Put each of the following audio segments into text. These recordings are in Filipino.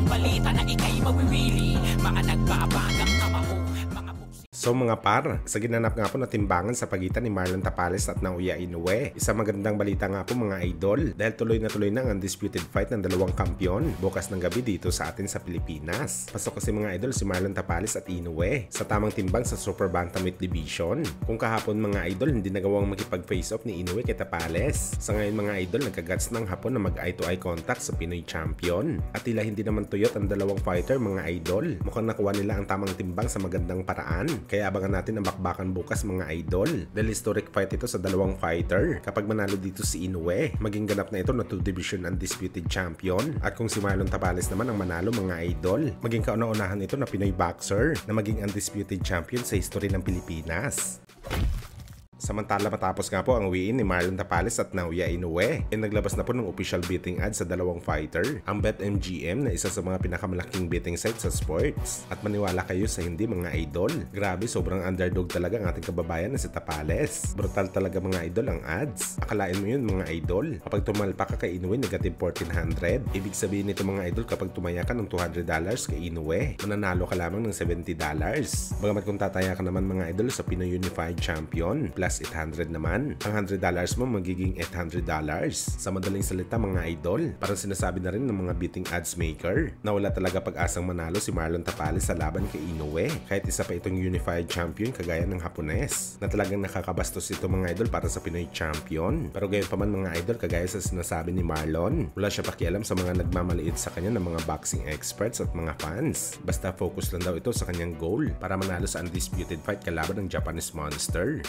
balita na ikay mawiwili. Mga nagbabagang kamao, mga So mga par, sa ginanap nga po na timbangan sa pagitan ni Marlon Tapales at Naoya Inoue, isang magandang balita nga po mga idol dahil tuloy na ang undisputed fight ng dalawang kampyon bukas ng gabi dito sa atin sa Pilipinas. Pasok kasi mga idol si Marlon Tapales at Inoue sa tamang timbang sa Super Bantamweight Division. Kung kahapon mga idol hindi nagawang makipag-face off ni Inoue kay Tapales, sa ngayon mga idol nagkagats ng hapon na mag eye-to-eye contact sa Pinoy champion. At tila hindi naman tuyot ang dalawang fighter mga idol. Mukhang nakuha nila ang tamang timbang sa magandang paraan. Kaya abangan natin ang bakbakan bukas mga idol. Dahil historic fight ito sa dalawang fighter. Kapag manalo dito si Inoue, maging ganap na ito na 2 division undisputed champion. At kung si Marlon Tapales naman ang manalo mga idol, maging kauna-unahan ito na Pinoy boxer na maging undisputed champion sa history ng Pilipinas. Samantala matapos nga po ang uwiin ni Marlon Tapales at Naoya Inoue, naglabas na po ng official betting ad sa dalawang fighter, ang BetMGM na isa sa mga pinakamalaking betting site sa sports. At maniwala kayo sa hindi mga idol, grabe sobrang underdog talaga ang ating kababayan na si Tapales. Brutal talaga mga idol ang ads. Akalain mo yun mga idol, kapag tumalpa ka kay Inoue negative 1400, ibig sabihin nito mga idol kapag tumaya ka ng $200 kay Inoue, mananalo ka lamang ng $70. Bagamat kung tataya ka naman mga idol sa Pinoy Unified Champion, plus 800 naman. Ang $100 mo magiging $800. Sa madaling salita mga idol, parang sinasabi na rin ng mga betting ads maker na wala talaga pag-asang manalo si Marlon Tapales sa laban kay Inoue. Kahit isa pa itong unified champion kagaya ng Hapones na talagang nakakabastos ito mga idol para sa Pinoy champion. Pero gayon pa man mga idol, kagaya sa sinasabi ni Marlon, wala siya pakialam sa mga nagmamaliit sa kanya ng mga boxing experts at mga fans. Basta focus lang daw ito sa kanyang goal para manalo sa undisputed fight kalaban ng Japanese Monster.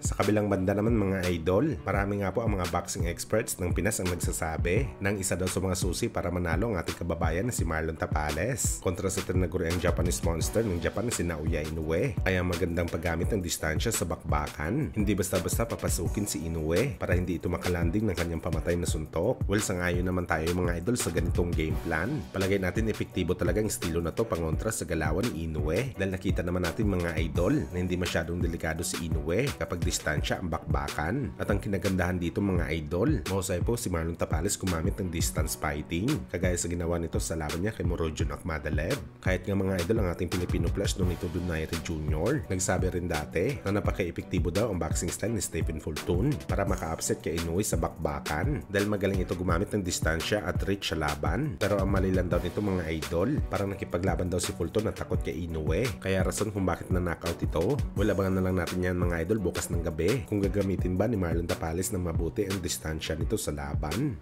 Sa kabilang banda naman mga idol, marami nga po ang mga boxing experts ng Pinas ang nagsasabi ng isa daw sa mga susi para manalo ang ating kababayan na si Marlon Tapales kontra sa tinaguriang Japanese Monster ng Japan na si Naoya Inoue ay ang magandang paggamit ng distansya sa bakbakan. Hindi basta-basta papasukin si Inoue para hindi ito makalanding ng kanyang pamatay na suntok. Well, sangayon naman tayo mga idol sa ganitong game plan. Palagay natin epektibo talaga ang estilo na to pangontra sa galawan ni Inoue dahil nakita naman natin mga idol na hindi masyadong delikado si Inoue kapag distansya ang bakbakan. At ang kinagandahan dito mga idol, mahusay po si Marlon Tapales gumamit ng distance fighting kagaya sa ginawa nito sa laban niya kay Murodjon Akhmadaliev. Kahit nga mga idol ang ating Filipino flash Donito Donaire Jr. nagsabi rin dati na napaka-epektibo daw ang boxing style ni Stephen Fulton para maka-upset kay Inoue sa bakbakan dahil magaling ito gumamit ng distansya at reach sa laban. Pero ang mali lang daw nito mga idol, parang nakipaglaban daw si Fulton at takot kay Inoue. Kaya rason kung bakit na-knockout ito. Wala abangan na lang natin yan mga idol bukas ng gabi kung gagamitin ba ni Marlon Tapales ng mabuti ang distansya nito sa laban.